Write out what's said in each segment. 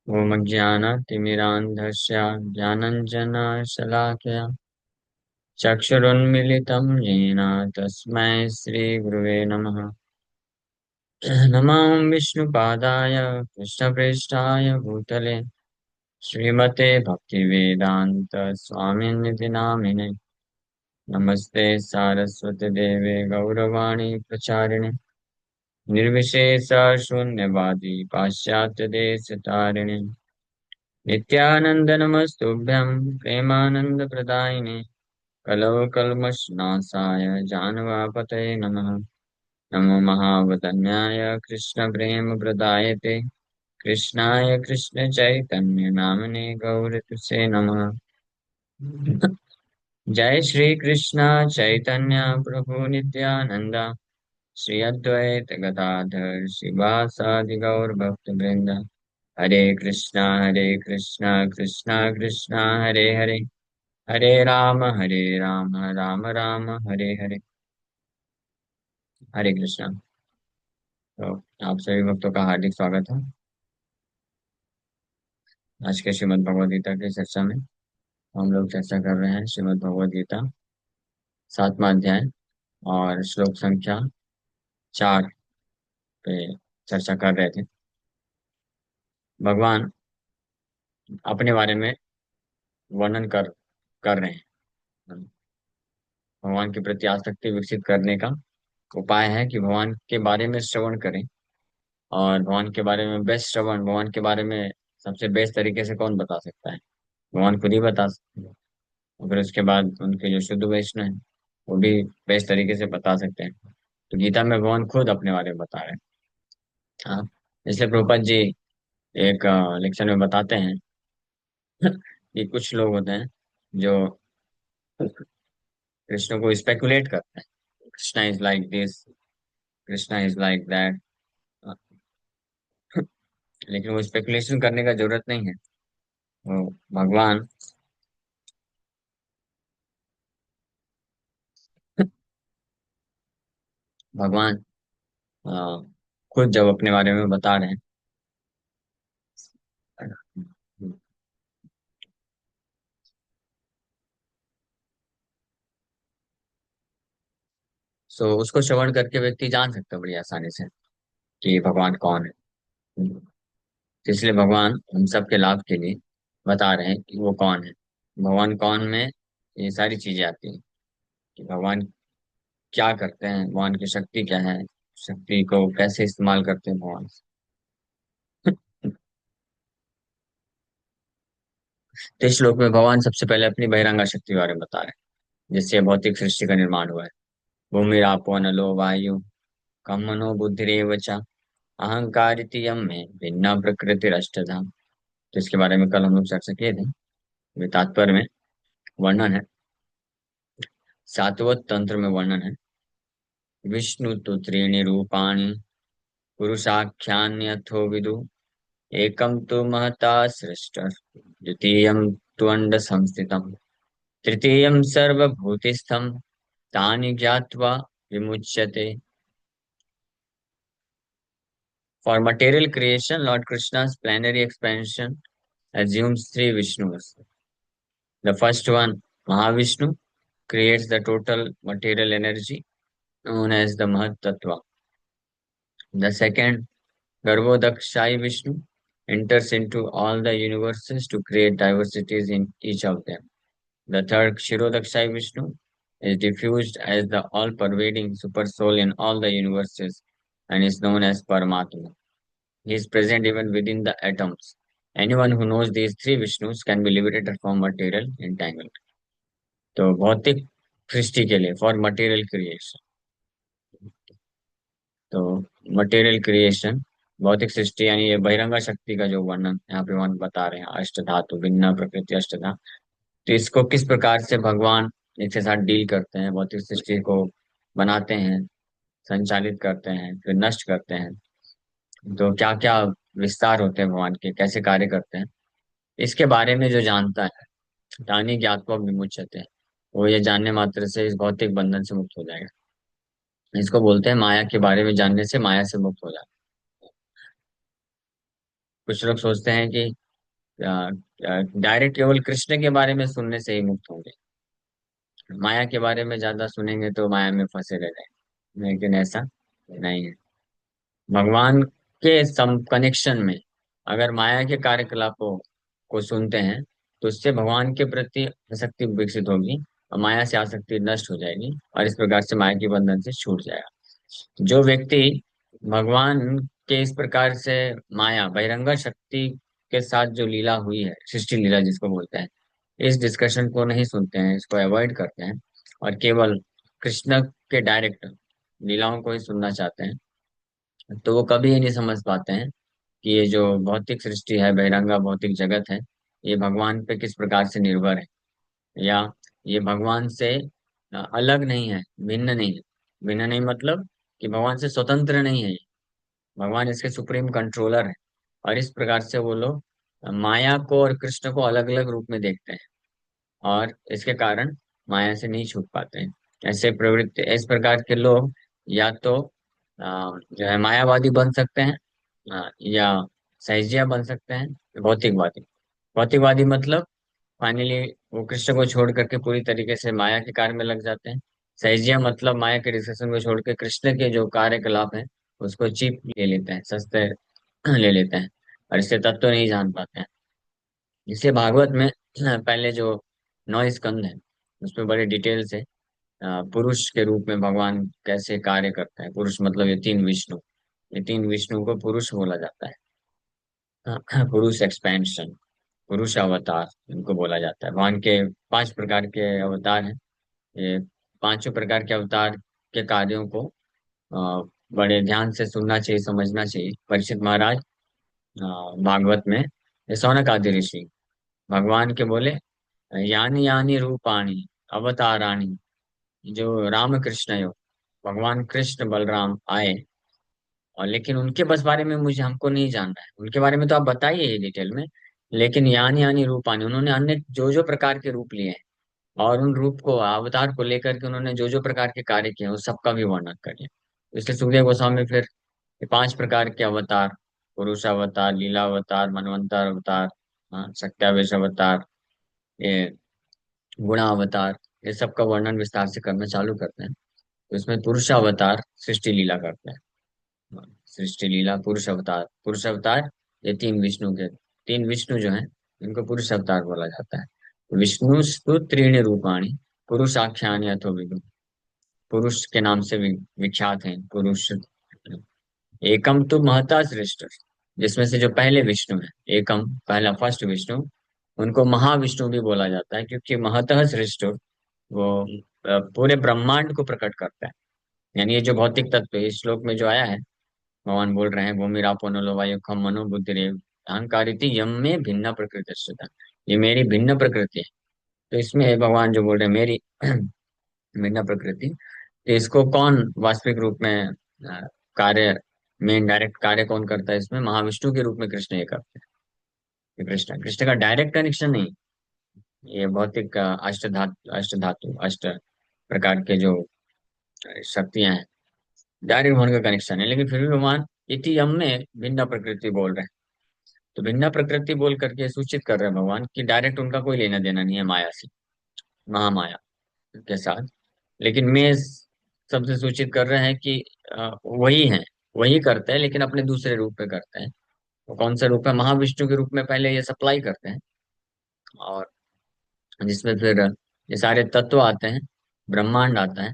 ॐ अज्ञानतिमिरान्धस्य ज्ञानञ्जनशलाकया चक्षुरुन्मिलितं येन तस्मै श्रीगुरुवे नमः। नमामि विष्णुपादाय कृष्णप्रेष्ठाय भूतले श्रीमते भक्तिवेदान्त स्वामिनिधि नामिने। नमस्ते सारस्वती देवे गौरवाणी प्रचारिणे निर्विशेष शून्यवादी पाश्चात्य देश तारिणे नित्यानंद नमस्तुभ्यं प्रेमानंद प्रदायिने कलौ कल्मषनाशाय जानवापतये नमः। नमो महावदन्याय कृष्ण प्रेम प्रदायते कृष्णाय कृष्ण चैतन्य नामने गौरतुसे नमः। जय श्री कृष्ण चैतन्य प्रभु नित्यानंद श्री अद्वैत गदाधर शिवासादि गौर भक्त वृंद। हरे कृष्णा कृष्णा कृष्णा हरे हरे हरे राम राम राम हरे हरे। हरे कृष्णा। तो आप सभी भक्तों का हार्दिक स्वागत है आज के श्रीमद् भगवद गीता की चर्चा में। हम लोग चर्चा कर रहे हैं श्रीमद् भगवद गीता 7वां अध्याय और श्लोक संख्या 4 पे चर्चा कर रहे थे। भगवान अपने बारे में वर्णन कर रहे हैं। भगवान के प्रति आसक्ति विकसित करने का उपाय है कि भगवान के बारे में श्रवण करें। और भगवान के बारे में बेस्ट श्रवण, भगवान के बारे में सबसे बेस्ट तरीके से कौन बता सकता है? भगवान खुद ही बता सकते हैं। और फिर उसके बाद उनके जो शुद्ध वैष्णव हैं वो भी बेस्ट तरीके से बता सकते हैं। तो गीता में भगवान खुद अपने बारे में बता रहे हैं। हाँ, इसलिए प्रभुपाद जी एक लेक्चर में बताते हैं कि कुछ लोग होते हैं जो कृष्ण को स्पेकुलेट करते हैं। Krishna is like this, Krishna is like that. लेकिन वो स्पेकुलेशन करने का जरूरत नहीं है। वो भगवान भगवान अ, खुद जब अपने बारे में बता रहे हैं, सो उसको श्रवण करके व्यक्ति जान सकता है बड़ी आसानी से कि भगवान कौन है। तो इसलिए भगवान हम सबके लाभ के लिए बता रहे हैं कि वो कौन है। भगवान कौन में ये सारी चीजें आती हैं कि भगवान क्या करते हैं, भगवान की शक्ति क्या है, शक्ति को कैसे इस्तेमाल करते हैं भगवान। तो इस श्लोक में भगवान सबसे पहले अपनी बहिरंगा शक्ति के बारे में बता रहे हैं जिससे भौतिक सृष्टि का निर्माण हुआ है। भूमि आपो नलो वायु कम मनो बुद्धिरेव च अहंकार यम में भिन्ना प्रकृति अष्टधा। तो इसके बारे में कल हम लोग चर्चा किए थे। ये तात्पर्य में वर्णन है, सातवत तंत्र में वर्णन है। विष्णु तु त्रीणि रूपाणि पुरुषाख्यान्यथो विदु एकम तु महता सृष्ट द्वितीयं तु अंड संस्थितम् तृतीयं सर्वभूतिस्थं तानि ज्ञात्वा विमुच्यते। For material creation, Lord Krishna's plenary expansion assumes three Vishnus. The first one, Mahavishnu, creates the total material energy known as the Mahat Tattva. The second, Garbhodakshai Vishnu, enters into all the universes to create diversities in each of them. The third, Kshirodakshai Vishnu, is diffused as the all-pervading supersoul in all the universes and is known as Paramatma. He is present even within the atoms. Anyone who knows these three Vishnus can be liberated from material entanglement. तो भौतिक सृष्टि के लिए, for material creation, तो material creation भौतिक सृष्टि यानी ये बहिरंगा शक्ति का जो वर्णन यहाँ पे भगवान बता रहे हैं, अष्ट धातु भिन्न प्रकृति अष्टधा। तो इसको किस प्रकार से भगवान इसके साथ डील करते हैं, भौतिक सृष्टि को बनाते हैं, संचालित करते हैं, फिर नष्ट करते हैं। तो क्या क्या विस्तार होते हैं भगवान के, कैसे कार्य करते हैं, इसके बारे में जो जानता है तानी ज्ञात्वा विमुच्यते, वो ये जानने मात्र से इस भौतिक बंधन से मुक्त हो जाएगा। इसको बोलते हैं माया के बारे में जानने से माया से मुक्त हो जाना। कुछ लोग सोचते हैं कि डायरेक्ट केवल कृष्ण के बारे में सुनने से ही मुक्त होंगे, माया के बारे में ज्यादा सुनेंगे तो माया में फंसे रह जाएंगे, लेकिन ऐसा नहीं है। भगवान के सम कनेक्शन में अगर माया के कार्यकलापों को सुनते हैं तो उससे भगवान के प्रति आसक्ति विकसित होगी और माया से आसक्ति नष्ट हो जाएगी, और इस प्रकार से माया के बंधन से छूट जाएगा। जो व्यक्ति भगवान के इस प्रकार से माया बहिरंगा शक्ति के साथ जो लीला हुई है, सृष्टि लीला जिसको बोलते हैं, इस डिस्कशन को नहीं सुनते हैं, इसको अवॉइड करते हैं और केवल कृष्ण के डायरेक्ट लीलाओं को ही सुनना चाहते हैं, तो वो कभी ही नहीं समझ पाते हैं कि ये जो भौतिक सृष्टि है, बहिरंगा भौतिक जगत है, ये भगवान पे किस प्रकार से निर्भर है, या ये भगवान से अलग नहीं है, भिन्न नहीं है। भिन्न नहीं मतलब कि भगवान से स्वतंत्र नहीं है ये, भगवान इसके सुप्रीम कंट्रोलर है। और इस प्रकार से वो लोग माया को और कृष्ण को अलग अलग रूप में देखते हैं, और इसके कारण माया से नहीं छूट पाते हैं। ऐसे प्रवृत्ति, इस प्रकार के लोग या तो जो है मायावादी बन सकते हैं, या सहजिया बन सकते हैं, भौतिकवादी। भौतिकवादी मतलब फाइनली वो कृष्ण को छोड़ करके पूरी तरीके से माया के कार्य में लग जाते हैं। सहजिया मतलब माया के डिस्कशन को छोड़ के कृष्ण के जो कार्यकलाप है उसको चीप ले लेते हैं, सस्ते ले लेते हैं, और इससे तत्व नहीं जान पाते हैं। इसे भागवत में पहले जो 9 स्कंद है उसमें बड़े डिटेल से पुरुष के रूप में भगवान कैसे कार्य करता है। पुरुष मतलब ये 3 विष्णु, ये 3 विष्णु को पुरुष बोला जाता है। पुरुष एक्सपेंशन, पुरुष अवतार इनको बोला जाता है। भगवान के 5 प्रकार के अवतार हैं। ये पांचों प्रकार के अवतार के कार्यों को बड़े ध्यान से सुनना चाहिए, समझना चाहिए। परीक्षित महाराज भागवत में ये शौनक आदि ऋषि भगवान के बोले, यानी यानी रूपाणी अवताराणी, जो राम कृष्ण यो, भगवान कृष्ण बलराम आए, और लेकिन उनके बस बारे में मुझे हमको नहीं जानना है, उनके बारे में तो आप बताइए ये डिटेल में। लेकिन यानी यानी रूपानी, उन्होंने अन्य जो जो प्रकार के रूप लिए हैं, और उन रूप को अवतार को लेकर के उन्होंने जो जो प्रकार के कार्य किए हैं उस सबका भी वर्णन करिए। इसलिए सुखदेव गोस्वामी फिर ये 5 प्रकार के अवतार, पुरुष अवतार, लीला अवतार, मनवंतर अवतार, सत्यावेश अवतार, ये गुणा अवतार, ये सबका वर्णन विस्तार से करना चालू करते हैं। तो इसमें पुरुष अवतार सृष्टि लीला करते हैं। सृष्टि लीला पुरुष अवतार, पुरुष अवतार ये 3 विष्णु के, 3 विष्णु जो हैं इनको पुरुष अवतार बोला जाता है। विष्णु स्तु त्रीणि रूपाणी पुरुष आख्यानि अथो विदु, पुरुष के नाम से विख्यात हैं पुरुष। एकम तो महता श्रेष्ठ, जिसमें से जो पहले विष्णु है, एकम पहला फर्स्ट विष्णु, उनको महाविष्णु भी बोला जाता है, क्योंकि महतः श्रेष्ठ वो पूरे ब्रह्मांड को प्रकट करता है। यानी ये जो भौतिक तत्व है, इस श्लोक में जो आया है, भगवान बोल रहे हैं भूमिरापो नलो वायु खम मनो बुद्धिरेव अहंकारिति यम में भिन्न प्रकृति, ये मेरी भिन्न प्रकृति है। तो इसमें भगवान जो बोल रहे हैं मेरी भिन्न प्रकृति, तो इसको कौन वास्तविक रूप में कार्य में इनडायरेक्ट कार्य कौन करता है, इसमें महाविष्णु के रूप में कृष्ण ये करते हैं। ये कृष्ण कृष्ण का डायरेक्ट कनेक्शन नहीं, ये भौतिक अष्ट धातु अष्ट प्रकार के जो शक्तियां हैं, डायरेक्ट भगवान का कनेक्शन है, लेकिन फिर भी भगवान इति यम में भिन्न प्रकृति बोल रहे हैं। तो भिन्न प्रकृति बोल करके सूचित कर रहे हैं भगवान कि डायरेक्ट उनका कोई लेना देना नहीं है माया से, महामाया के साथ। लेकिन मैं सबसे सूचित कर रहे हैं कि वही है, वही करते हैं, लेकिन अपने दूसरे रूप में करते हैं। वो कौन सा रूप है, महाविष्णु के रूप में पहले ये सप्लाई करते हैं, और जिसमें फिर ये सारे तत्व आते हैं, ब्रह्मांड आता है,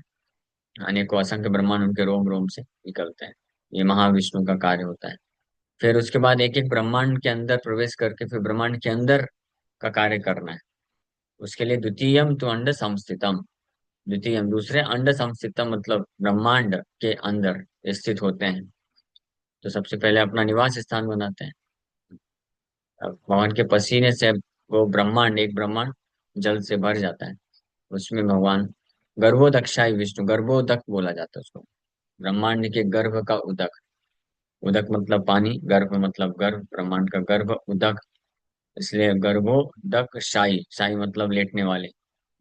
अनेकों असंख्य ब्रह्मांड उनके रोम रोम से निकलते हैं। ये महाविष्णु का कार्य होता है। फिर उसके बाद एक एक ब्रह्मांड के अंदर प्रवेश करके फिर ब्रह्मांड के अंदर का कार्य करना है। उसके लिए द्वितीयम तो अंड संस्थितम, द्वितीयम दूसरे, अंड संस्थितम मतलब ब्रह्मांड के अंदर स्थित होते हैं। तो सबसे पहले अपना निवास स्थान बनाते हैं। अब भगवान के पसीने से वो ब्रह्मांड, एक ब्रह्मांड जल से भर जाता है। उसमें भगवान गर्भोदक्षाई विष्णु, गर्भोदक बोला जाता है उसको, ब्रह्मांड के गर्भ का उदक, उदक मतलब पानी, गर्भ मतलब गर्भ, ब्रह्मांड का गर्भ उदक, इसलिए गर्भोदक शाही, शाही मतलब लेटने वाले,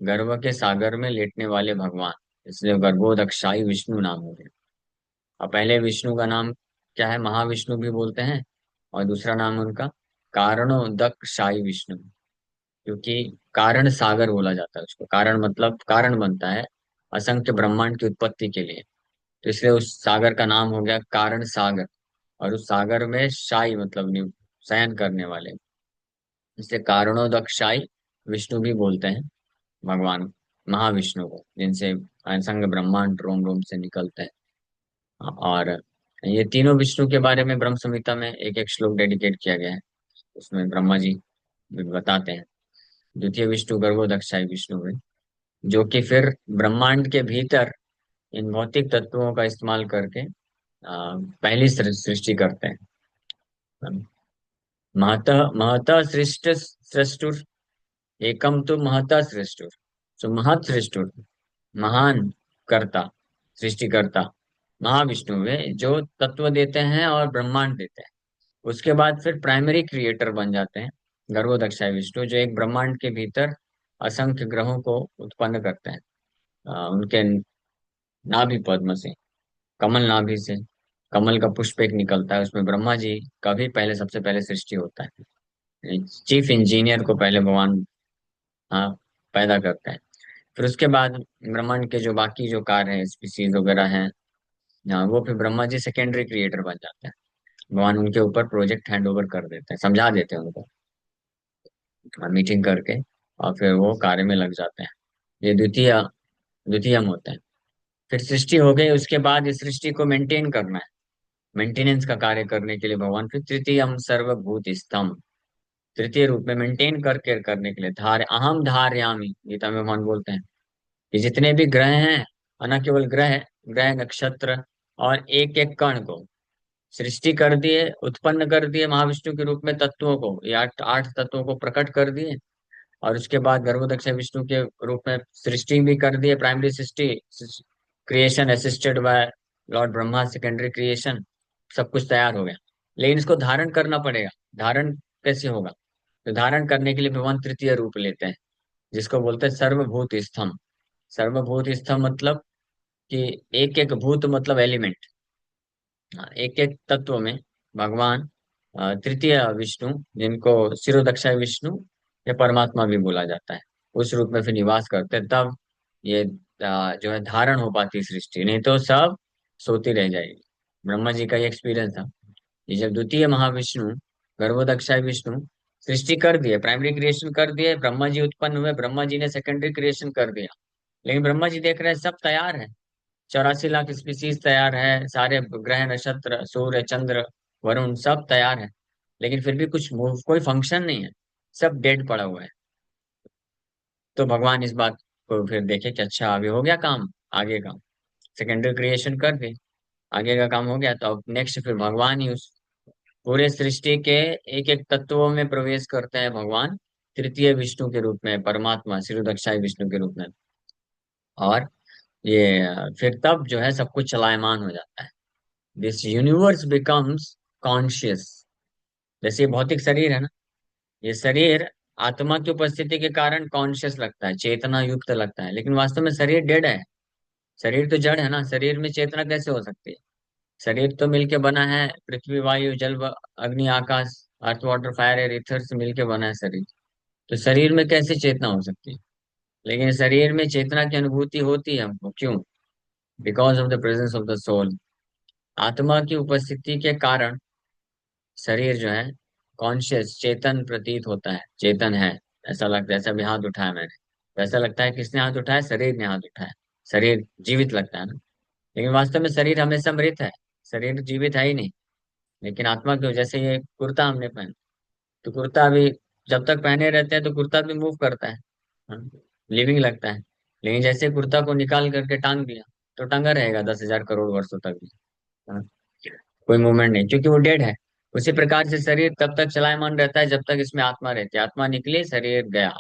गर्भ के सागर में लेटने वाले भगवान, इसलिए गर्भोदक शाही विष्णु नाम हो गया। अब पहले विष्णु का नाम क्या है, महाविष्णु भी बोलते हैं, और दूसरा नाम है उनका कारणोदक शाही विष्णु, क्योंकि कारण सागर बोला जाता है उसको। कारण मतलब कारण बनता है असंख्य ब्रह्मांड की उत्पत्ति के लिए, तो इसलिए उस सागर का नाम हो गया कारण सागर। और उस सागर में शाही मतलब शयन करने वाले, इसलिए कारणोदक शाही विष्णु भी बोलते हैं भगवान महाविष्णु को, जिनसे असंख्य ब्रह्मांड रोम रोम से निकलते हैं। और ये तीनों विष्णु के बारे में ब्रह्म संहिता में एक एक श्लोक डेडिकेट किया गया है। उसमें ब्रह्मा जी बताते हैं द्वितीय विष्णु गर्भोदक्षाई विष्णु है, जो कि फिर ब्रह्मांड के भीतर इन भौतिक तत्वों का इस्तेमाल करके पहली सृष्टि करते हैं। महतः महतः सृष्ट सृष्टुर एकम तो महतः सृष्टुर, तो महत सृष्टुर महान कर्ता, सृष्टिकर्ता महाविष्णु वे जो तत्व देते हैं और ब्रह्मांड देते हैं। उसके बाद फिर प्राइमरी क्रिएटर बन जाते हैं गर्भोदक्षाय विष्णु, जो एक ब्रह्मांड के भीतर असंख्य ग्रहों को उत्पन्न करते हैं। उनके नाभि पद्म से, कमल नाभि से कमल का पुष्प एक निकलता है, उसमें ब्रह्मा जी का भी पहले सबसे पहले सृष्टि होता है। चीफ इंजीनियर को पहले भगवान हाँ पैदा करते हैं। फिर उसके बाद ब्रह्मांड के जो बाकी जो कार्य है स्पीसीज वगैरह हैं, हाँ, वो फिर ब्रह्मा जी सेकेंडरी क्रिएटर बन जाते हैं। भगवान उनके ऊपर प्रोजेक्ट हैंड ओवर कर देते हैं, समझा देते हैं उनको मीटिंग करके, और फिर वो कार्य में लग जाते हैं। ये द्वितीयम होते हैं। फिर सृष्टि हो गई, उसके बाद इस सृष्टि को मेंटेन करना है। मेंटेनेंस का कार्य करने के लिए भगवान फिर तृतीयम सर्वभूत स्तंभ, तृतीय रूप में मेंटेन करके करने के लिए धार अहम धारयामी, गीता में भगवान बोलते हैं कि जितने भी ग्रह हैं, और न केवल ग्रह, ग्रह नक्षत्र और एक एक कण को सृष्टि कर दिए, उत्पन्न कर दिए महाविष्णु के रूप में तत्वों को, ये आठ आठ तत्वों को प्रकट कर दिए। और उसके बाद गर्भोदक्ष विष्णु के रूप में सृष्टि भी कर दिए, primary Srishti, creation assisted by Lord Brahma, secondary creation, सब कुछ तैयार हो गया। लेकिन इसको धारण करना पड़ेगा। धारण कैसे होगा? तो धारण करने के लिए भगवान तृतीय रूप लेते हैं, जिसको बोलते हैं सर्वभूत स्तंभ। सर्वभूत स्तंभ मतलब कि एक एक भूत मतलब एलिमेंट, एक एक तत्व में भगवान तृतीय विष्णु, जिनको शिरोदक्षाय विष्णु या परमात्मा भी बोला जाता है, उस रूप में फिर निवास करते हैं। तब ये जो है धारण हो पाती सृष्टि, नहीं तो सब सोती रह जाएगी। ब्रह्मा जी का ये एक्सपीरियंस था कि जब द्वितीय महाविष्णु गर्भोदक्षाय विष्णु सृष्टि कर दिए, प्राइमरी क्रिएशन कर दिए, ब्रह्मा जी उत्पन्न हुए, ब्रह्मा जी ने सेकेंडरी क्रिएशन कर दिया। लेकिन ब्रह्मा जी देख रहे हैं सब तैयार है, 84 लाख स्पीसीज तैयार है, सारे ग्रह नक्षत्र सूर्य चंद्र वरुण सब तैयार है, लेकिन फिर भी कुछ मूव कोई फंक्शन नहीं है, सब डेड पड़ा हुआ है। तो भगवान इस बात को फिर देखे कि अच्छा अभी हो गया काम, आगे का सेकेंडरी क्रिएशन कर दे, आगे का काम हो गया, तो अब नेक्स्ट फिर भगवान ही उस पूरे सृष्टि के एक एक तत्वों में प्रवेश करते हैं भगवान तृतीय विष्णु के रूप में, परमात्मा शिरोदक्षाय विष्णु के रूप में। और ये फिर तब जो है सब कुछ चलायमान हो जाता है। This universe becomes conscious. जैसे ये भौतिक शरीर है ना, ये शरीर आत्मा की उपस्थिति के कारण कॉन्शियस लगता है, चेतना युक्त लगता है, लेकिन वास्तव में शरीर डेड है। शरीर तो जड़ है ना, शरीर में चेतना कैसे हो सकती है? शरीर तो मिलके बना है पृथ्वी वायु जल अग्नि आकाश, earth water fire air ether से मिलके बना है शरीर। तो शरीर में कैसे चेतना हो सकती है? लेकिन शरीर में चेतना की अनुभूति होती है हमको, क्यों? Because of the presence of the soul. आत्मा की उपस्थिति के कारण शरीर जो है कॉन्शियस चेतन प्रतीत होता है, चेतन है। ऐसा लगता है, ऐसा भी हाथ उठाया मैंने तो ऐसा लगता है किसने हाथ उठाया? शरीर ने हाथ उठाया। शरीर जीवित लगता है ना, लेकिन वास्तव में शरीर हमेशा मृत है, शरीर जीवित है ही नहीं। लेकिन आत्मा क्यों? जैसे ये कुर्ता हमने पहना, तो कुर्ता अभी जब तक पहने रहते हैं तो कुर्ता भी मूव करता है, लिविंग लगता है। लेकिन जैसे कुर्ता को निकाल करके टांग दिया, तो टंगा रहेगा 10,000 करोड़ वर्षों तक भी, हाँ, कोई मूवमेंट नहीं, क्योंकि वो डेड है। उसी प्रकार से शरीर तब तक चलायमान रहता है जब तक इसमें आत्मा रहती है। आत्मा निकली, शरीर गया।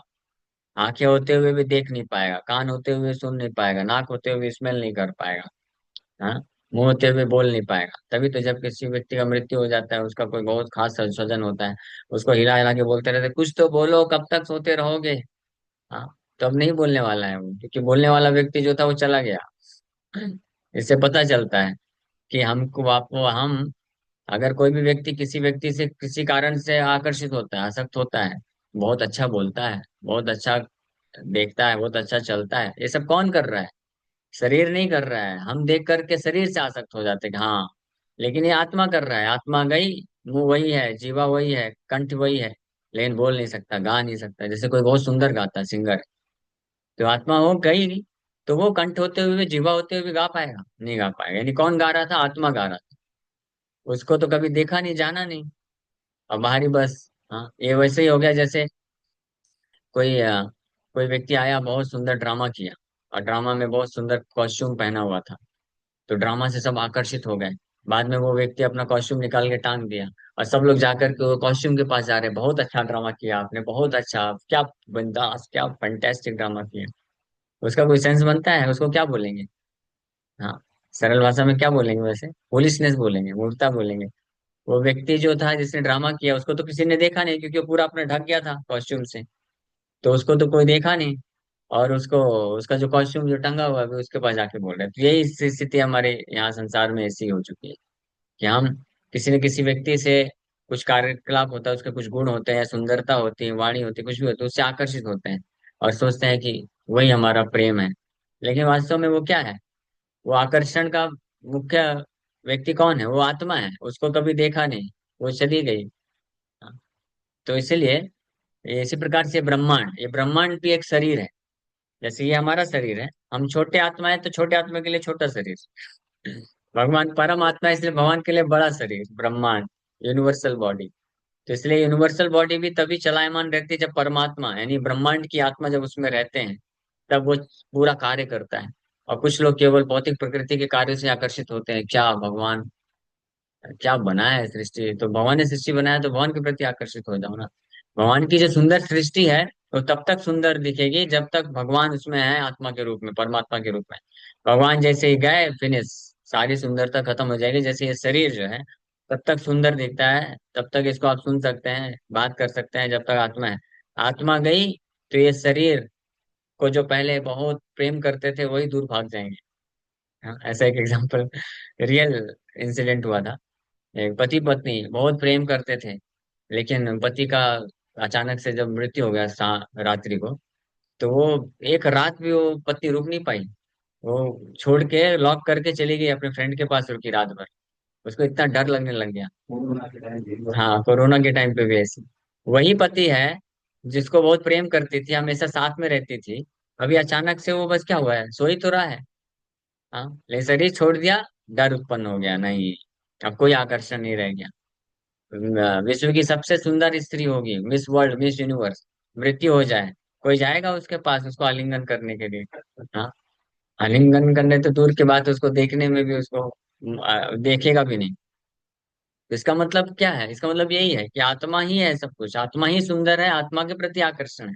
आंखें होते हुए भी देख नहीं पाएगा, कान होते हुए सुन नहीं पाएगा, नाक होते हुए स्मेल नहीं कर पाएगा, हाँ, मुंह होते हुए बोल नहीं पाएगा। तभी तो जब किसी व्यक्ति का मृत्यु हो जाता है, उसका कोई बहुत खास स्वजन होता है, उसको हिला हिला के बोलते रहते, कुछ तो बोलो, कब तक सोते रहोगे? हाँ, तो अब नहीं बोलने वाला है वो, क्योंकि बोलने वाला व्यक्ति जो था वो चला गया। इससे पता चलता है कि हमको आप हम अगर कोई भी व्यक्ति किसी व्यक्ति से किसी कारण से आकर्षित होता है, आसक्त होता है, बहुत अच्छा बोलता है, बहुत अच्छा देखता है, बहुत अच्छा चलता है, ये सब कौन कर रहा है? शरीर नहीं कर रहा है, हम देख करके शरीर से आसक्त हो जाते हैं कि हाँ, लेकिन ये आत्मा कर रहा है। आत्मा गई, मुंह वही है, जीवा वही है, कंठ वही है, लेकिन बोल नहीं सकता, गा नहीं सकता। जैसे कोई बहुत सुंदर गाता है, सिंगर, तो आत्मा वो गई नहीं, तो वो कंठ होते हुए भी, जीवा होते हुए भी गा पाएगा? नहीं गा पाएगा। यानी कौन गा रहा था? आत्मा गा रहा था। उसको तो कभी देखा नहीं, जाना नहीं। और बाहरी बस, हाँ, ये वैसे ही हो गया जैसे कोई कोई व्यक्ति आया, बहुत सुंदर ड्रामा किया, और ड्रामा में बहुत सुंदर कॉस्ट्यूम पहना हुआ था, तो ड्रामा से सब आकर्षित हो गए। बाद में वो व्यक्ति अपना कॉस्ट्यूम निकाल के टांग दिया, और सब लोग जाकर के वो कॉस्ट्यूम के पास जा रहे हैं, बहुत अच्छा ड्रामा किया आपने, बहुत अच्छा, क्या बिंदास, क्या फैंटेस्टिक ड्रामा किया। उसका कोई सेंस बनता है? उसको क्या बोलेंगे? हाँ, सरल भाषा में क्या बोलेंगे वैसे? होलिसनेस बोलेंगे, मूर्खता बोलेंगे। वो व्यक्ति जो था जिसने ड्रामा किया, उसको तो किसी ने देखा नहीं, क्योंकि वो पूरा अपना ढक गया था कॉस्ट्यूम से, तो उसको तो कोई देखा नहीं। और उसको, उसका जो कॉस्ट्यूम जो टंगा हुआ है वो उसके पास जाके बोल रहे हैं। तो यही स्थिति हमारे यहाँ संसार में ऐसी हो चुकी है कि हम किसी न किसी व्यक्ति से, कुछ कार्यकलाप होता है, उसके कुछ गुण होते हैं, सुंदरता होती है, वाणी होती है, कुछ भी होता है, उससे आकर्षित होते हैं और सोचते हैं कि वही हमारा प्रेम है। लेकिन वास्तव में वो क्या है? वो आकर्षण का मुख्य व्यक्ति कौन है? वो आत्मा है, उसको कभी देखा नहीं, वो चली गई। तो इसलिए इसी प्रकार से ब्रह्मांड, ये ब्रह्मांड भी एक शरीर है। जैसे ये हमारा शरीर है, हम छोटे आत्मा है, तो छोटे आत्मा के लिए छोटा शरीर। भगवान परम आत्मा है, इसलिए भगवान के लिए बड़ा शरीर, ब्रह्मांड, यूनिवर्सल बॉडी। तो इसलिए यूनिवर्सल बॉडी भी तभी चलायमान रहती है जब परमात्मा यानी ब्रह्मांड की आत्मा जब उसमें रहते हैं, तब वो पूरा कार्य करता है। और कुछ लोग केवल भौतिक प्रकृति के कार्य से आकर्षित होते हैं, क्या भगवान क्या बनाया है सृष्टि, तो भगवान ने सृष्टि बनाया, तो भगवान के प्रति आकर्षित हो जाओ ना। भगवान की जो सुंदर सृष्टि है, वो तब तक सुंदर दिखेगी जब तक भगवान उसमें है, आत्मा के रूप में, परमात्मा के रूप में। भगवान जैसे ही गए, फिनिश, सारी सुंदरता खत्म हो जाएगी। जैसे ये शरीर जो है तब तक सुंदर दिखता है, तब तक इसको आप सुन सकते हैं, बात कर सकते हैं, जब तक आत्मा है। आत्मा गई तो ये शरीर को जो पहले बहुत प्रेम करते थे वही दूर भाग जाएंगे। हाँ, ऐसा एक एग्जाम्पल, रियल इंसिडेंट हुआ था। एक पति पत्नी बहुत प्रेम करते थे, लेकिन पति का अचानक से जब मृत्यु हो गया रात्रि को, तो वो एक रात भी वो पत्नी रुक नहीं पाई। वो छोड़ के लॉक करके चली गई, अपने फ्रेंड के पास रुकी रात भर। उसको इतना डर लगने लग गया। हाँ, कोरोना के टाइम पे भी ऐसी वही पति है जिसको बहुत प्रेम करती थी, हमेशा साथ में रहती थी। अभी अचानक से वो बस क्या हुआ है, सो ही तो रहा है। हाँ, लेकिन शरीर छोड़ दिया, डर उत्पन्न हो गया, नहीं, अब कोई आकर्षण नहीं रह गया। विश्व की सबसे सुंदर स्त्री होगी, मिस वर्ल्ड, मिस यूनिवर्स, मृत्यु हो जाए, कोई जाएगा उसके पास उसको आलिंगन करने के लिए? हाँ, आलिंगन करने तो दूर की बात है, उसको देखने में भी उसको देखेगा भी नहीं। तो इसका मतलब क्या है? इसका मतलब यही है कि आत्मा ही है सब कुछ, आत्मा ही सुंदर है, आत्मा के प्रति आकर्षण है।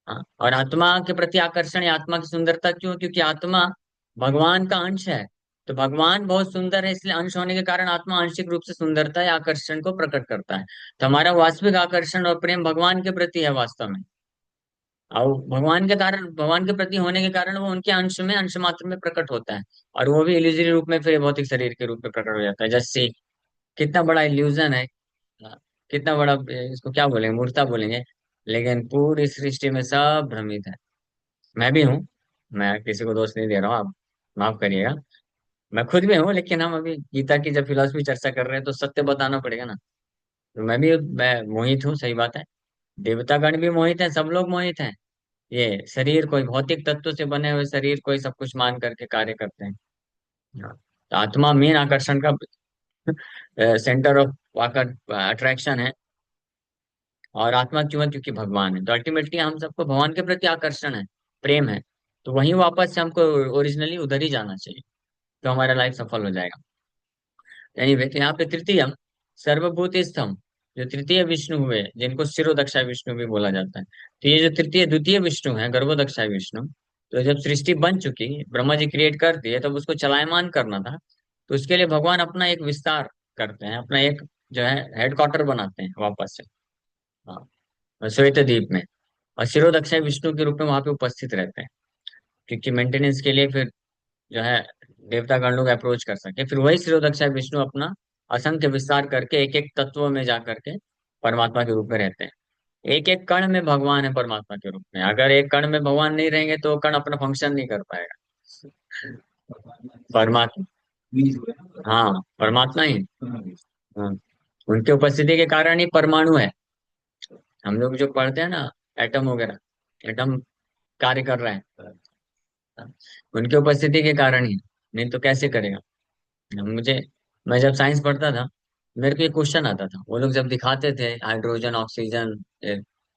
हाँ, और आत्मा के प्रति आकर्षण या आत्मा की सुंदरता क्यों? क्योंकि आत्मा भगवान का अंश है। तो भगवान बहुत सुंदर है, इसलिए अंश होने के कारण आत्मा आंशिक रूप से सुंदरता या आकर्षण को प्रकट करता है। तो हमारा वास्तविक आकर्षण और प्रेम भगवान के प्रति है वास्तव में। और भगवान के कारण, भगवान के प्रति होने के कारण वो उनके अंश में, अंश मात्र में प्रकट होता है। और वो भी इल्यूजरी रूप में, फिर भौतिक शरीर के रूप में प्रकट हो जाता है। जैसे कितना बड़ा इल्यूजन है। हाँ, कितना बड़ा, इसको क्या बोलेंगे, मूर्खता बोलेंगे, लेकिन पूरी सृष्टि में सब भ्रमित है। मैं भी हूँ, मैं किसी को दोष नहीं दे रहा हूँ, आप माफ करिएगा। मैं खुद भी हूँ, लेकिन हम अभी गीता की जब फिलोसफी चर्चा कर रहे हैं तो सत्य बताना पड़ेगा ना। तो मैं मोहित हूँ, सही बात है। देवतागण भी मोहित हैं, सब लोग मोहित हैं। ये शरीर कोई भौतिक तत्व से बने हुए शरीर कोई सब कुछ मान करके कार्य करते हैं। हाँ, तो आत्मा मेन आकर्षण का सेंटर ऑफ अट्रैक्शन है। और आत्मा क्यों है? क्योंकि भगवान है। तो अल्टीमेटली हम सबको भगवान के प्रति आकर्षण है, प्रेम है। तो वहीं वापस से हमको ओरिजिनली उधर ही जाना चाहिए, तो हमारा लाइफ सफल हो जाएगा। एनीवे, तो यहाँ पे तृतीयम सर्वभूत स्तंभ, जो तृतीय विष्णु हुए, जिनको शिरोदक्षा विष्णु भी बोला जाता है। तो ये जो तृतीय द्वितीय विष्णु है, गर्भोदक्षा विष्णु, तो जब सृष्टि बन चुकी, ब्रह्मा जी क्रिएट कर दिए, तब उसको चलायमान करना था। तो उसके लिए भगवान अपना एक विस्तार करते हैं, अपना एक जो है हेडक्वार्टर बनाते हैं वापस से। हाँ, श्वेत द्वीप में। और शिरोदक्षा विष्णु के रूप में वहां पे उपस्थित रहते हैं, क्योंकि मेंटेनेंस के लिए फिर जो है देवतागण लोग अप्रोच कर सके। फिर वही शिरोदक्षा विष्णु अपना असंख्य विस्तार करके एक एक तत्व में जा करके परमात्मा के रूप में रहते हैं। एक एक कण में भगवान है परमात्मा के रूप में। अगर एक कण में भगवान नहीं रहेंगे तो कण अपना फंक्शन नहीं कर पाएगा। परमात्मा, हाँ परमात्मा ही। हाँ, उनके उपस्थिति के कारण ही परमाणु है। हम लोग जो पढ़ते हैं ना, एटम वगैरह, एटम कार्य कर रहा है, उनके उपस्थिति के कारण ही, नहीं तो कैसे करेगा। मुझे, मैं जब साइंस पढ़ता था, मेरे को एक क्वेश्चन आता था, वो लोग जब दिखाते थे हाइड्रोजन ऑक्सीजन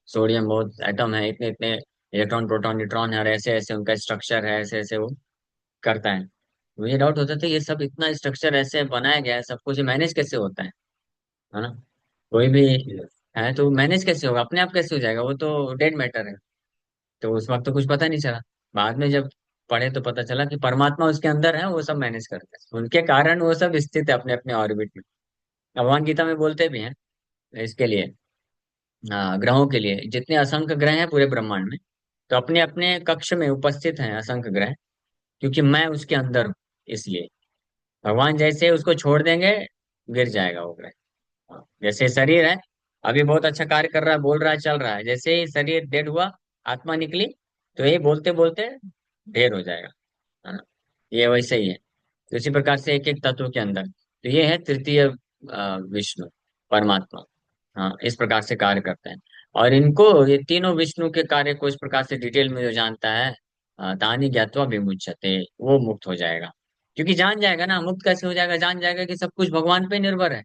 सोडियम, बहुत एटम है, इतने इतने इलेक्ट्रॉन प्रोटॉन न्यूट्रॉन है, और ऐसे ऐसे उनका स्ट्रक्चर है, ऐसे ऐसे वो करता है। मुझे डाउट होता था ये सब इतना स्ट्रक्चर ऐसे बनाया गया है, सब कुछ मैनेज कैसे होता है ना। कोई भी है तो मैनेज कैसे होगा, अपने आप कैसे हो जाएगा, वो तो डेड मैटर है। तो उस वक्त तो कुछ पता नहीं चला। बाद में जब पढ़े तो पता चला कि परमात्मा उसके अंदर है, वो सब मैनेज करते हैं, उनके कारण वो सब स्थित है अपने अपने ऑर्बिट में। भगवान गीता में बोलते भी हैं इसके लिए, ग्रहों के लिए, जितने असंख्य ग्रह हैं पूरे ब्रह्मांड में, तो अपने अपने कक्ष में उपस्थित हैं असंख्य ग्रह, क्योंकि मैं उसके अंदर हूँ। इसलिए भगवान जैसे उसको छोड़ देंगे, गिर जाएगा वो ग्रह। जैसे शरीर है, अभी बहुत अच्छा कार्य कर रहा है, बोल रहा है, चल रहा है, जैसे ही शरीर डेड हुआ, आत्मा निकली, तो ये बोलते बोलते ढेर हो जाएगा, है ना। ये वैसे ही है। तो इसी प्रकार से एक एक तत्व के अंदर, तो ये है तृतीय विष्णु, परमात्मा। हाँ, इस प्रकार से कार्य करते हैं। और इनको, ये तीनों विष्णु के कार्य को इस प्रकार से डिटेल में जो जानता है, तानी ज्ञात्वा विमुच्यते, वो मुक्त हो जाएगा। क्योंकि जान जाएगा ना, मुक्त कैसे हो जाएगा, जान जाएगा कि सब कुछ भगवान पे निर्भर है।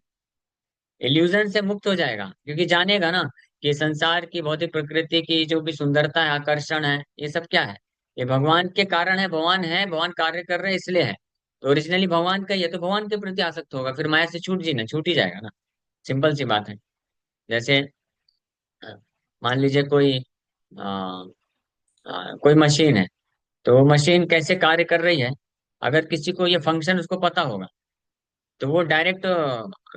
इल्यूजन से मुक्त हो जाएगा, क्योंकि जानेगा ना कि संसार की भौतिक प्रकृति की जो भी सुंदरता है, आकर्षण है, ये सब क्या है, ये भगवान के कारण है, भगवान कार्य कर रहे हैं इसलिए है। तो ओरिजिनली भगवान का ही है, तो भगवान के प्रति आसक्त होगा, फिर माया से छूट ही जाएगा ना। सिंपल सी बात है। जैसे अ, मान लीजिए कोई कोई मशीन है, तो वो मशीन कैसे कार्य कर रही है, अगर किसी को ये फंक्शन उसको पता होगा, तो वो डायरेक्ट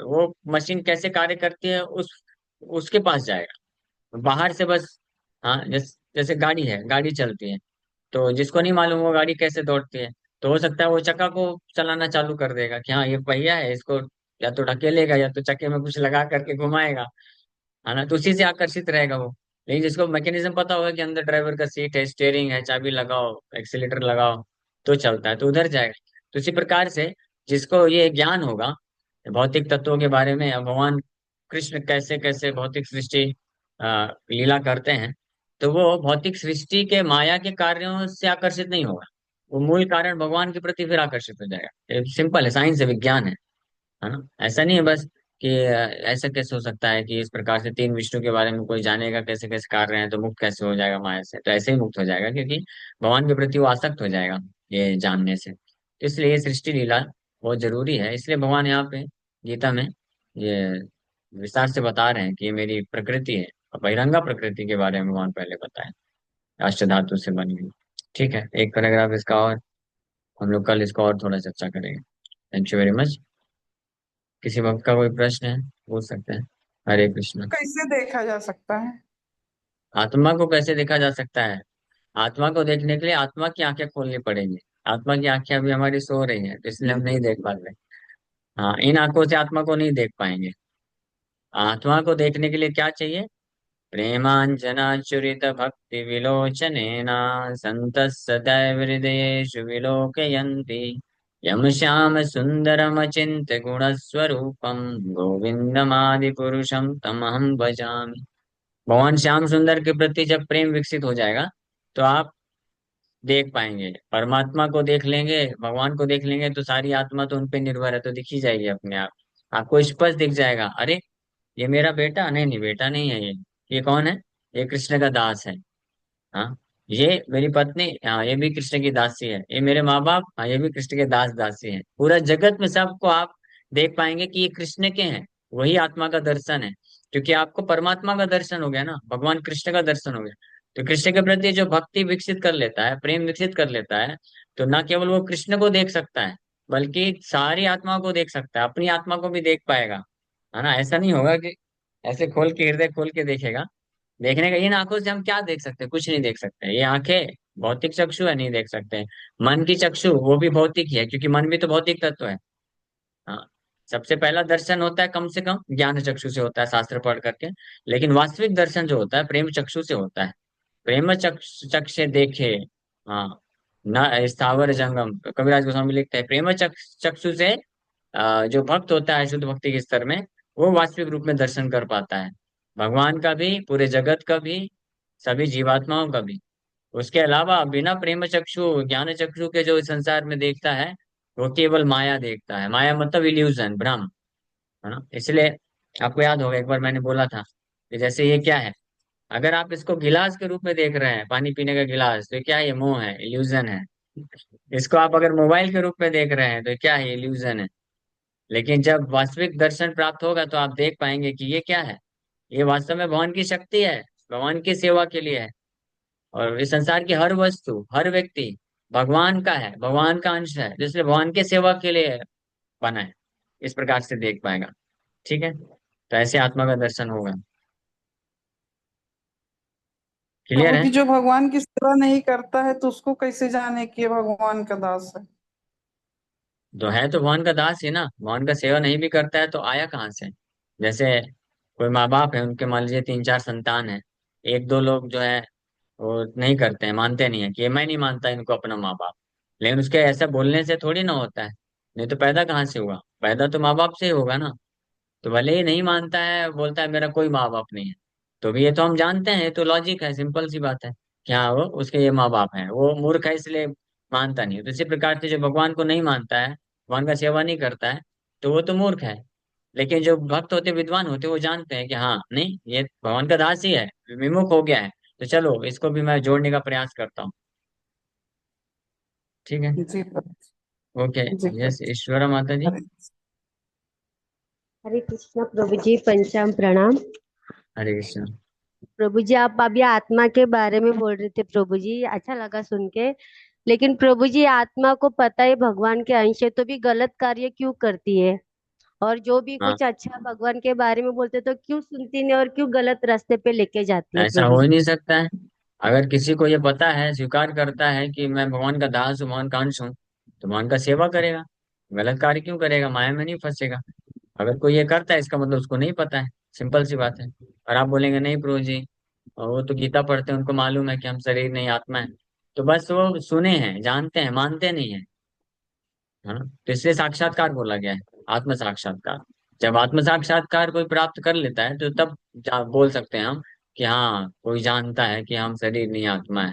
वो मशीन कैसे कार्य करती है उसके पास जाएगा, बाहर से बस। हाँ, जैसे गाड़ी है, गाड़ी चलती है, तो जिसको नहीं मालूम वो गाड़ी कैसे दौड़ती है, तो हो सकता है वो चक्का को चलाना चालू कर देगा कि हाँ ये पहिया है, इसको या तो ढकेलेगा या तो चक्के में कुछ लगा करके घुमाएगा, है ना, तो उसी से आकर्षित रहेगा वो। लेकिन जिसको मैकेनिज्म पता होगा कि अंदर ड्राइवर का सीट है, स्टेयरिंग है, चाबी लगाओ, एक्सीलेटर लगाओ, तो चलता है, तो उधर जाएगा। तो इसी प्रकार से जिसको ये ज्ञान होगा भौतिक तत्वों के बारे में, या भगवान कृष्ण कैसे कैसे भौतिक सृष्टि लीला करते हैं, तो वो भौतिक सृष्टि के माया के कार्यों से आकर्षित नहीं होगा, वो मूल कारण भगवान के प्रति फिर आकर्षित हो जाएगा। ये सिंपल है, साइंस है, विज्ञान है ना। ऐसा नहीं है बस कि ऐसा कैसे हो सकता है कि इस प्रकार से तीन विष्णु के बारे में कोई जानेगा कैसे कैसे कार्य हैं तो मुक्त कैसे हो जाएगा माया से, तो ऐसे ही मुक्त हो जाएगा, क्योंकि भगवान के प्रति वो आसक्त हो जाएगा ये जानने से। तो इसलिए ये सृष्टि लीला बहुत जरूरी है, इसलिए भगवान यहाँ पे गीता में ये विस्तार से बता रहे हैं कि ये मेरी प्रकृति है, और बहिरंगा प्रकृति के बारे में भगवान पहले बताए, अष्ट धातु से बनी हुई। ठीक है, एक पैराग्राफ इसका और हम लोग कल इसको और थोड़ा चर्चा करेंगे। Thank you very much. किसी वक्त का कोई प्रश्न है, पूछ सकते हैं। हरे कृष्ण। कैसे देखा जा सकता है? आत्मा को कैसे देखा जा सकता है? आत्मा को देखने के लिए आत्मा की आंखें खोलनी पड़ेंगी। आत्मा की आंखें अभी हमारी सो रही हैं, तो इसलिए हम नहीं देख पा रहे। हाँ, इन आंखों से आत्मा को नहीं देख पाएंगे। आत्मा को देखने के लिए क्या चाहिए? प्रेमांजनाचुरित भक्ति विलोचनेन संतः सदैव हृदयेषु विलोकयन्ति यम श्याम सुंदरमचिन्त्य गुणस्वरूपम गोविंदमादिपुरुषम तमहं भजामि। भगवान श्याम सुंदर के प्रति जब प्रेम विकसित हो जाएगा, तो आप देख पाएंगे, परमात्मा को देख लेंगे, भगवान को देख लेंगे, तो सारी आत्मा तो उन पे निर्भर है, तो दिख ही जाएगी अपने आप। आपको स्पष्ट दिख जाएगा, अरे ये मेरा बेटा नहीं, नहीं बेटा नहीं है ये कौन है, ये कृष्ण का दास है। हाँ, ये मेरी पत्नी, हाँ ये भी कृष्ण की दासी है, ये मेरे माँ बाप, हाँ ये भी कृष्ण के दास दासी हैं। पूरा जगत में सबको आप देख पाएंगे कि ये कृष्ण के हैं। वही आत्मा का दर्शन है, क्योंकि आपको परमात्मा का दर्शन हो गया ना, भगवान कृष्ण का दर्शन हो गया। तो कृष्ण के प्रति जो भक्ति विकसित कर लेता है, प्रेम विकसित कर लेता है, तो ना केवल वो कृष्ण को देख सकता है, बल्कि सारी आत्माओं को देख सकता है, अपनी आत्मा को भी देख पाएगा, है ना। ऐसा नहीं होगा कि ऐसे खोल के, हृदय खोल के देखेगा। देखने का, इन आंखों से हम क्या देख सकते हैं, कुछ नहीं देख सकते। ये आंखें भौतिक चक्षु है, नहीं देख सकते। मन की चक्षु वो भी भौतिक ही है, क्योंकि मन भी तो भौतिक तत्व है। हाँ, सबसे पहला दर्शन होता है कम से कम ज्ञान चक्षु से होता है, शास्त्र पढ़ करके। लेकिन वास्तविक दर्शन जो होता है प्रेम चक्षु से होता है। प्रेम चक्ष से देखे, हाँ, न स्थावर जंगम, कविराज गोस्वामी लिखते हैं, प्रेम चक्षु से जो भक्त होता है शुद्ध भक्ति के स्तर में, वो वास्तविक रूप में दर्शन कर पाता है, भगवान का भी, पूरे जगत का भी, सभी जीवात्माओं का भी। उसके अलावा बिना प्रेम चक्षु ज्ञान चक्षु के जो इस संसार में देखता है, वो केवल माया देखता है। माया मतलब इल्यूजन, भ्रम, है ना। इसलिए आपको याद होगा एक बार मैंने बोला था कि जैसे ये क्या है, अगर आप इसको गिलास के रूप में देख रहे हैं, पानी पीने का गिलास, तो क्या है, ये मोह है, इल्यूजन है। इसको आप अगर मोबाइल के रूप में देख रहे हैं तो क्या है, इल्यूजन है। लेकिन जब वास्तविक दर्शन प्राप्त होगा तो आप देख पाएंगे कि ये क्या है, ये वास्तव में भगवान की शक्ति है, भगवान की सेवा के लिए है। और इस संसार की हर वस्तु, हर व्यक्ति भगवान का है, भगवान का अंश है, इसलिए भगवान के सेवा के लिए बना है। इस प्रकार से देख पाएगा। ठीक है, तो ऐसे आत्मा का दर्शन होगा। क्लियर प्रभु है। जी, जो भगवान की सेवा नहीं करता है तो उसको कैसे जाने कि ये भगवान का दास है? जो है तो भगवान का दास ही ना, भगवान का सेवा नहीं भी करता है तो आया कहाँ से। जैसे कोई माँ बाप है, उनके मान लीजिए तीन चार संतान है, एक दो लोग जो है वो नहीं करते हैं, मानते नहीं है कि मैं नहीं मानता इनको अपना माँ बाप। लेकिन उसके ऐसा बोलने से थोड़ी ना होता है। नहीं तो पैदा कहाँ से हुआ, पैदा तो माँ बाप से ही होगा ना। तो भले ही नहीं मानता है, बोलता है मेरा कोई माँ बाप नहीं है, तो भी ये तो हम जानते हैं, ये तो लॉजिक है, सिंपल सी बात है। क्या वो उसके ये माँ बाप हैं, वो मूर्ख है इसलिए मानता नहीं है। तो इसी प्रकार से जो भगवान को नहीं मानता है, भगवान का सेवा नहीं करता है, तो वो तो मूर्ख है। लेकिन जो भक्त होते, विद्वान होते, वो जानते हैं कि हाँ नहीं, ये भगवान का दास ही है, विमुख हो गया है, तो चलो इसको भी मैं जोड़ने का प्रयास करता हूँ। ठीक है। जी प्रभु। ओके। जी यस, प्रभु। ईश्वरा माता जी। हरे हरे कृष्णा प्रभु जी, पंचांग प्रणाम। हरे कृष्ण। प्रभु जी, आप अभी आत्मा के बारे में बोल रहे थे प्रभु जी, अच्छा लगा सुन के। लेकिन प्रभु जी, आत्मा को पता है भगवान के अंश है तो भी गलत कार्य क्यों करती है? और जो भी हाँ, कुछ अच्छा भगवान के बारे में बोलते तो क्यों सुनती नहीं और क्यों गलत रास्ते पे लेके जाती है ऐसा प्रभु हो ही जी? नहीं सकता है। अगर किसी को ये पता है, स्वीकार करता है कि मैं भगवान का दास हूँ, भगवान का अंश हूँ, तो भगवान का सेवा करेगा। गलत कार्य क्यों करेगा, माया में नहीं फंसेगा। अगर कोई ये करता है, इसका मतलब उसको नहीं पता है, सिंपल सी बात है। और आप बोलेंगे नहीं प्रभु जी, और वो तो गीता पढ़ते हैं, उनको मालूम है कि हम शरीर नहीं आत्मा है, तो बस वो सुने हैं, जानते हैं, मानते नहीं है। हाँ, तो इसलिए साक्षात्कार बोला गया है, आत्म साक्षात्कार। जब आत्म साक्षात्कार कोई प्राप्त कर लेता है तो तब बोल सकते हैं हम कि हाँ, कोई जानता है कि हम शरीर नहीं आत्मा है।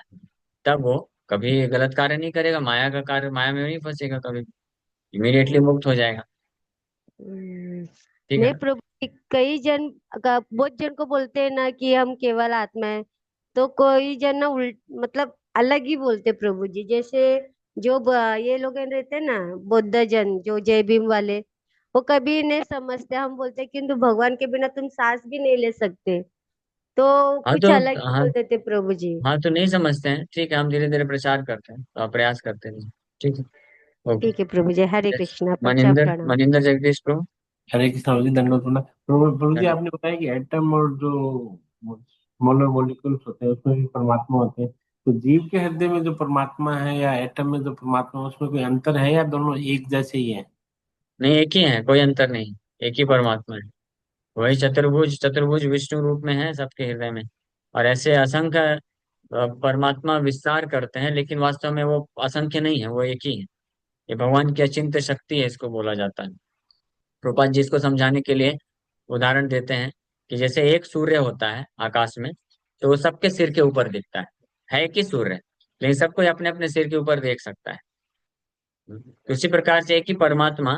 तब वो कभी गलत कार्य नहीं करेगा, माया का कार्य, माया में नहीं फंसेगा कभी, इमीडिएटली मुक्त हो जाएगा। हम्म, ठीक है नहीं ना। प्रभु जी, कई जन बहुत जन को बोलते हैं ना कि हम केवल आत्मा है, तो कोई जन ना उल्ट मतलब अलग ही बोलते प्रभु जी। जैसे जो ये लोग रहते हैं ना, बौद्ध जन जो जय भीम वाले, वो कभी नहीं समझते। हम बोलते हैं किंतु भगवान के बिना तुम सांस भी नहीं ले सकते, तो हाँ कुछ तो, अलग ही हाँ, बोल देते प्रभु जी। हाँ तो नहीं समझते हैं, ठीक है, हम धीरे धीरे प्रचार करते हैं, तो आप प्रयास करते रहिए। ठीक है। ओके। ठीक है प्रभु जी, हरे यस। कृष्णा, पंचा मनिंदर, प्रणाम। मनिंदर जगदीश प्रभु। हरे कृष्ण जी, दंडवत प्रणाम। प्रभु जी, हरे। आपने बताया कि एटम और जो स्मॉलर मॉलिक्यूल्स होते हैं उसमें भी परमात्मा होते हैं। तो जीव के हृदय में जो परमात्मा है या एटम में जो परमात्मा है, उसमें कोई अंतर है या दोनों एक जैसे ही है? नहीं, एक ही है, कोई अंतर नहीं, एक ही परमात्मा है। वही चतुर्भुज, चतुर्भुज विष्णु रूप में है सबके हृदय में। और ऐसे असंख्य परमात्मा विस्तार करते हैं, लेकिन वास्तव में वो असंख्य नहीं है, वो एक ही है। ये भगवान की अचिंत्य शक्ति है, इसको बोला जाता है। प्रभुपाद जी इसको समझाने के लिए उदाहरण देते हैं कि जैसे एक सूर्य होता है आकाश में, तो वो सबके सिर के ऊपर दिखता है एक ही सूर्य, लेकिन सबको अपने अपने सिर के ऊपर देख सकता है। तो उसी प्रकार से एक ही परमात्मा,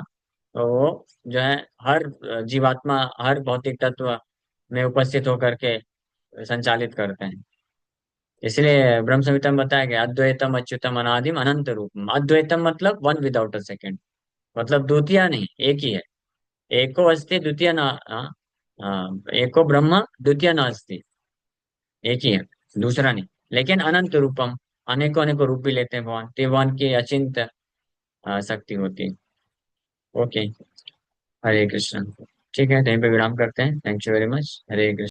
वो जो है हर जीवात्मा, हर भौतिक तत्व में उपस्थित होकर के संचालित करते हैं। इसलिए ब्रह्म संहिता में बताया गया, अद्वैतम अच्युतम अनादिम अनंत रूपम। अद्वैतम मतलब वन विदाउट अ सेकेंड, मतलब द्वितीय नहीं, एक ही है। एको अस्ति द्वितीय न, एको ब्रह्म द्वितीय न अस्ति, एक ही है, दूसरा नहीं। लेकिन अनंत रूपम, अनेकों अनेकों रूप भी लेते हैं भगवान, तो भगवान की अचिंत शक्ति होती है। ओके। हरे कृष्ण। ठीक है, यहीं पे विराम करते हैं। Thank you very much. Hare Krishna.